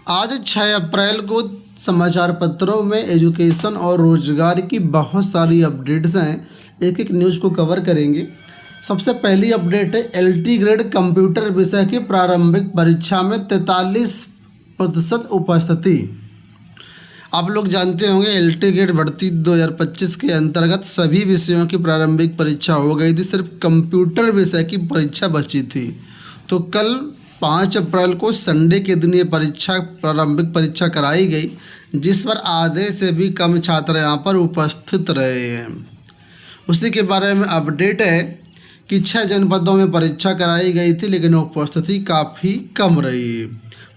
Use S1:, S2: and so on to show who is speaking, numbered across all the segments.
S1: आज 6 अप्रैल को समाचार पत्रों में एजुकेशन और रोजगार की बहुत सारी अपडेट्स हैं। एक एक न्यूज़ को कवर करेंगे। सबसे पहली अपडेट है एलटी ग्रेड कंप्यूटर विषय की प्रारंभिक परीक्षा में 43% उपस्थिति। आप लोग जानते होंगे एलटी ग्रेड भर्ती 2025 के अंतर्गत सभी विषयों की प्रारंभिक परीक्षा हो गई थी, सिर्फ कंप्यूटर विषय की परीक्षा बची थी। तो कल 5 अप्रैल को संडे के दिन ये प्रारंभिक परीक्षा कराई गई, जिस पर आधे से भी कम छात्र यहाँ पर उपस्थित रहे हैं। उसी के बारे में अपडेट है कि 6 जनपदों में परीक्षा कराई गई थी, लेकिन उपस्थिति काफ़ी कम रही।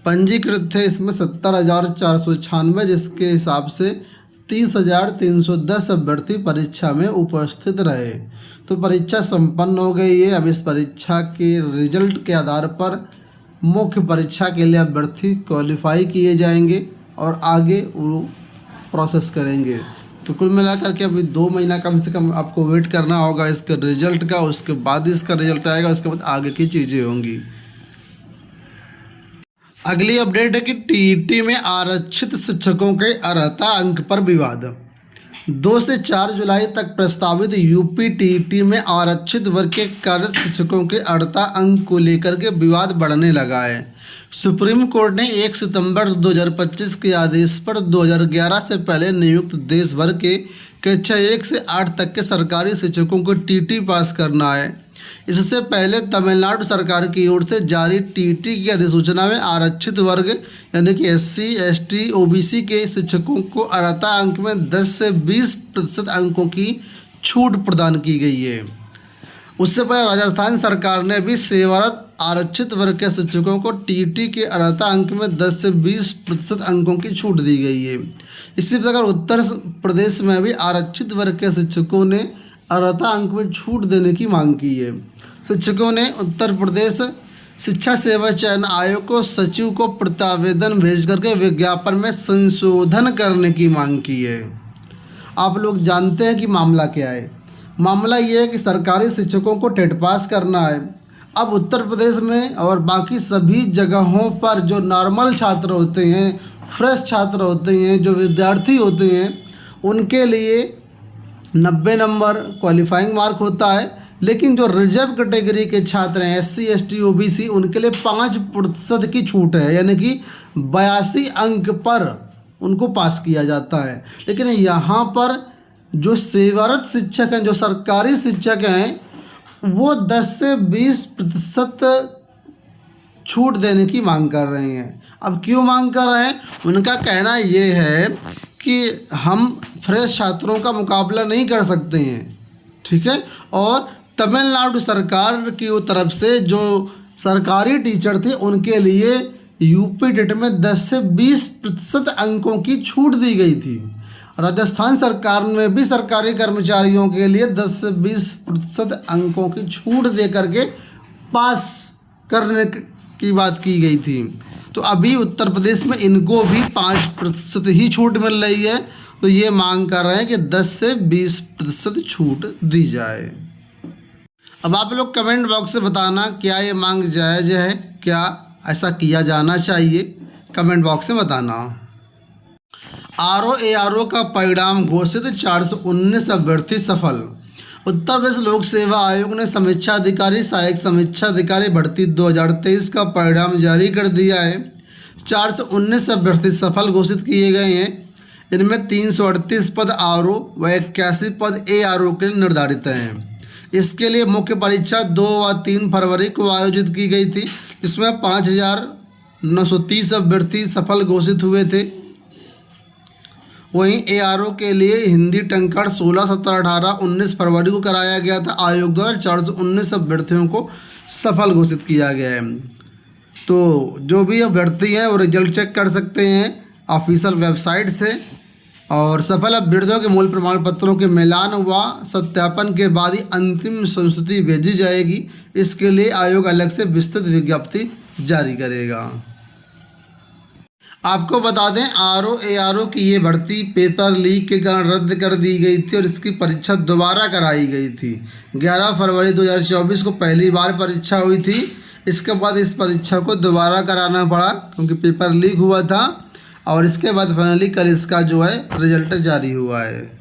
S1: पंजीकृत थे इसमें 70,496, जिसके हिसाब से 30,310 अभ्यर्थी परीक्षा में उपस्थित रहे। तो परीक्षा संपन्न हो गई है। अब इस परीक्षा के रिजल्ट के आधार पर मुख्य परीक्षा के लिए अभ्यर्थी क्वालिफाई किए जाएंगे और आगे वो प्रोसेस करेंगे। तो कुल मिलाकर के अभी 2 महीना कम से कम आपको वेट करना होगा इसके रिजल्ट का। उसके बाद इसका रिजल्ट आएगा, उसके बाद आगे की चीज़ें होंगी। अगली अपडेट है कि टीईटी में आरक्षित शिक्षकों के अर्हता अंक पर विवाद। 2 से 4 जुलाई तक प्रस्तावित यूपी टीईटी में आरक्षित वर्ग के कार्यरत शिक्षकों के अर्हता अंक को लेकर के विवाद बढ़ने लगा है। सुप्रीम कोर्ट ने 1 सितंबर 2025 के आदेश पर 2011 से पहले नियुक्त देश भर के कक्षा 1 से 8 तक के सरकारी शिक्षकों को टीईटी पास करना है। इससे पहले तमिलनाडु सरकार की ओर से जारी टीईटी की अधिसूचना में आरक्षित वर्ग यानी कि एससी, एसटी, ओबीसी के शिक्षकों को अर्हता अंक में 10 से 20% अंकों की छूट प्रदान की गई है। उससे पहले राजस्थान सरकार ने भी सेवारत आरक्षित वर्ग के शिक्षकों को टीईटी के अर्हता अंक में 10 से 20% अंकों की छूट दी गई है। इसी प्रकार उत्तर प्रदेश में भी आरक्षित वर्ग के शिक्षकों ने अर्हता अंक में छूट देने की मांग की है। शिक्षकों ने उत्तर प्रदेश शिक्षा सेवा चयन आयोग को सचिव को प्रत्यावेदन भेज करके विज्ञापन में संशोधन करने की मांग की है। आप लोग जानते हैं कि मामला क्या है। मामला ये है कि सरकारी शिक्षकों को टेट पास करना है। अब उत्तर प्रदेश में और बाकी सभी जगहों पर जो नॉर्मल छात्र होते हैं, फ्रेश छात्र होते हैं, जो विद्यार्थी होते हैं, उनके लिए 90 नंबर क्वालिफाइंग मार्क होता है। लेकिन जो रिजर्व कैटेगरी के छात्र हैं, एससी, एसटी, ओबीसी, उनके लिए 5% की छूट है, यानी कि 82 अंक पर उनको पास किया जाता है। लेकिन यहाँ पर जो सेवारत शिक्षक हैं, जो सरकारी शिक्षक हैं, वो 10 से 20% छूट देने की मांग कर रहे हैं। अब क्यों मांग कर रहे हैं? उनका कहना ये है कि हम फ्रेश छात्रों का मुकाबला नहीं कर सकते हैं, ठीक है। और तमिलनाडु सरकार की तरफ से जो सरकारी टीचर थे, उनके लिए यूपी टेट में 10 से 20% अंकों की छूट दी गई थी। राजस्थान सरकार में भी सरकारी कर्मचारियों के लिए 10 से 20% अंकों की छूट दे करके पास करने की बात की गई थी। तो अभी उत्तर प्रदेश में इनको भी 5% ही छूट मिल रही है। तो ये मांग कर रहे हैं कि 10 से 20% छूट दी जाए। अब आप लोग कमेंट बॉक्स से बताना क्या ये मांग जायज़ है, क्या ऐसा किया जाना चाहिए, कमेंट बॉक्स में बताना। आरओ का परिणाम घोषित, 419 अभ्यर्थी सफल। उत्तर प्रदेश लोक सेवा आयोग ने समीक्षा अधिकारी, सहायक समीक्षा अधिकारी भर्ती 2023 का परिणाम जारी कर दिया है। 419 अभ्यर्थी सफल घोषित किए गए हैं। इनमें 338 पद आरओ व 81 पद एआरओ के लिए निर्धारित हैं। इसके लिए मुख्य परीक्षा 2 व 3 फरवरी को आयोजित की गई थी, जिसमें 5,930 अभ्यर्थी सफल घोषित हुए थे। वहीं एआरओ के लिए हिंदी टंकण 16, 17, 18, 19 फरवरी को कराया गया था। आयोग द्वारा 419 अभ्यर्थियों को सफल घोषित किया गया है। तो जो भी अभ्यर्थी हैं वो रिजल्ट चेक कर सकते हैं ऑफिशियल वेबसाइट से। और सफल अभ्यर्थियों के मूल प्रमाण पत्रों के मिलान व सत्यापन के बाद ही अंतिम संस्तुति भेजी जाएगी। इसके लिए आयोग अलग से विस्तृत विज्ञप्ति जारी करेगा। आपको बता दें आरओ एआरओ की ये भर्ती पेपर लीक के कारण रद्द कर दी गई थी और इसकी परीक्षा दोबारा कराई गई थी। 11 फरवरी 2024 को पहली बार परीक्षा हुई थी। इसके बाद इस परीक्षा को दोबारा कराना पड़ा क्योंकि पेपर लीक हुआ था और इसके बाद फाइनली कल इसका जो है रिजल्ट जारी हुआ है।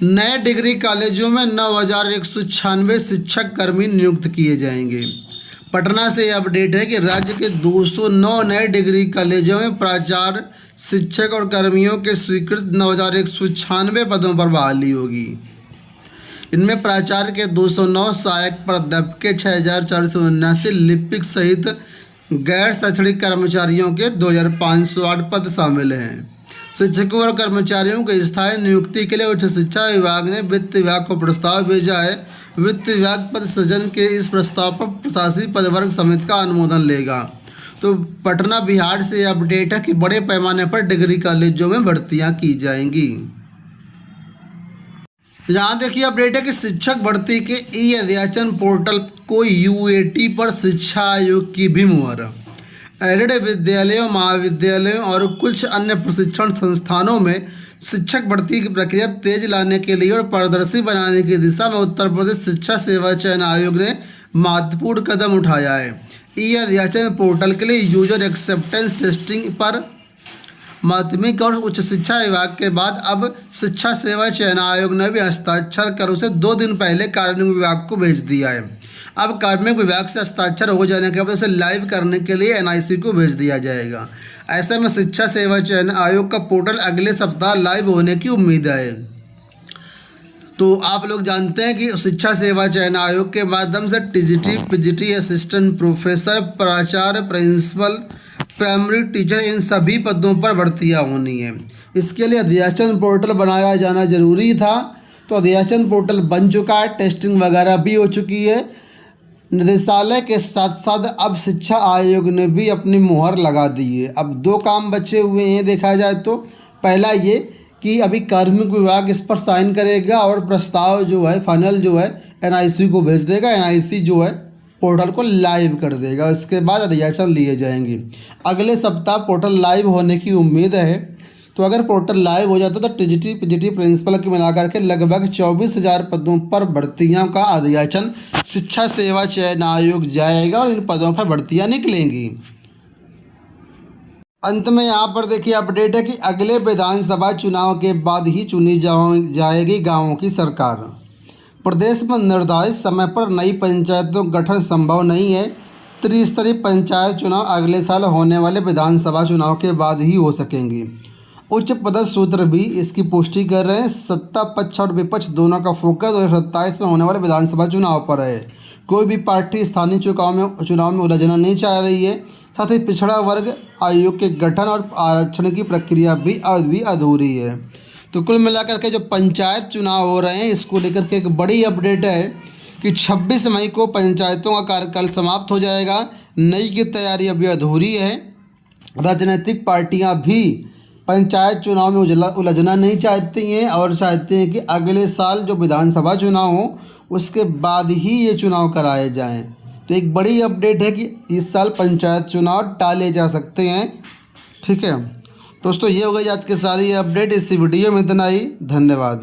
S1: नए डिग्री कॉलेजों में 9,196 शिक्षक कर्मी नियुक्त किए जाएंगे। पटना से अपडेट है कि राज्य के 209 नए डिग्री कॉलेजों में प्राचार्य, शिक्षक और कर्मियों के स्वीकृत 9,196 पदों पर बहाली होगी। इनमें प्राचार्य के 209, सहायक प्राध्यापक के 6,479, लिपिक सहित गैर शैक्षणिक कर्मचारियों के 2,508 पद शामिल हैं। शिक्षकों और कर्मचारियों के स्थायी नियुक्ति के लिए उच्च शिक्षा विभाग ने वित्त विभाग को प्रस्ताव भेजा है। वित्त विभाग पद सृजन के इस प्रस्ताव पर प्रशासनिक पदवर्ग समिति का अनुमोदन लेगा। तो पटना बिहार से अपडेट है कि बड़े पैमाने पर डिग्री कॉलेजों में भर्तियां की जाएंगी। यहाँ देखिए अपडेट है कि शिक्षक भर्ती के ई अध्याचन पोर्टल को यूएटी पर शिक्षा आयोग की भी मुहर। एडेड विद्यालयों, महाविद्यालयों और कुछ अन्य प्रशिक्षण संस्थानों में शिक्षक भर्ती की प्रक्रिया तेज लाने के लिए और पारदर्शी बनाने की दिशा में उत्तर प्रदेश शिक्षा सेवा चयन आयोग ने महत्वपूर्ण कदम उठाया है। ई अध्याचन पोर्टल के लिए यूजर एक्सेप्टेंस टेस्टिंग पर माध्यमिक और उच्च शिक्षा विभाग के बाद अब शिक्षा सेवा चयन आयोग ने भी हस्ताक्षर कर उसे 2 दिन पहले कार्मिक विभाग को भेज दिया है। अब कार्मिक विभाग से हस्ताक्षर हो जाने के बाद उसे लाइव करने के लिए एनआईसी को भेज दिया जाएगा। ऐसे में शिक्षा सेवा चयन आयोग का पोर्टल अगले सप्ताह लाइव होने की उम्मीद है। तो आप लोग जानते हैं कि शिक्षा सेवा चयन आयोग के माध्यम से टीजीटी, पीजीटी, असिस्टेंट प्रोफेसर, प्राचार्य, प्रिंसिपल, प्राइमरी टीचर, इन सभी पदों पर भर्तियां होनी है। इसके लिए अध्याचन पोर्टल बनाया जाना जरूरी था। तो अध्याचन पोर्टल बन चुका है, टेस्टिंग वगैरह भी हो चुकी है। निदेशालय के साथ साथ अब शिक्षा आयोग ने भी अपनी मुहर लगा दी है। अब 2 काम बचे हुए हैं देखा जाए तो। पहला ये कि अभी कार्मिक विभाग इस पर साइन करेगा और प्रस्ताव जो है फाइनल जो है एनआईसी को भेज देगा। एनआईसी जो है पोर्टल को लाइव कर देगा। इसके बाद अध्याचन लिए जाएंगे। अगले सप्ताह पोर्टल लाइव होने की उम्मीद है। तो अगर पोर्टल लाइव हो जाता तो टीजीटी, पीजीटी, प्रिंसिपल के मिलाकर के लगभग 24,000 पदों पर भर्तियों का अध्याचन शिक्षा सेवा चयन आयोग जाएगा और इन पदों पर भर्तियां निकलेंगी। अंत में यहाँ पर देखिए अपडेट है कि अगले विधानसभा चुनाव के बाद ही चुनी जाएगी गाँवों की सरकार। प्रदेश में निर्धारित समय पर नई पंचायतों का गठन संभव नहीं है। त्रिस्तरीय पंचायत चुनाव अगले साल होने वाले विधानसभा चुनाव के बाद ही हो सकेंगी। उच्च पदस्थ सूत्र भी इसकी पुष्टि कर रहे हैं। सत्ता पक्ष और विपक्ष दोनों का फोकस 2027 में होने वाले विधानसभा चुनाव पर है। कोई भी पार्टी स्थानीय चुनाव में उलझना नहीं चाह रही है। साथ ही पिछड़ा वर्ग आयोग के गठन और आरक्षण की प्रक्रिया भी अधूरी है। तो कुल मिलाकर के जो पंचायत चुनाव हो रहे हैं इसको लेकर के एक बड़ी अपडेट है कि 26 मई को पंचायतों का कार्यकाल समाप्त हो जाएगा। नई की तैयारी अभी अधूरी है। राजनीतिक पार्टियां भी पंचायत चुनाव में उलझना नहीं चाहती हैं और चाहते हैं कि अगले साल जो विधानसभा चुनाव हो उसके बाद ही ये चुनाव कराए जाएं। तो एक बड़ी अपडेट है कि इस साल पंचायत चुनाव टाले जा सकते हैं। ठीक है दोस्तों, ये हो गई आज की सारी अपडेट। इस वीडियो में इतना ही। धन्यवाद।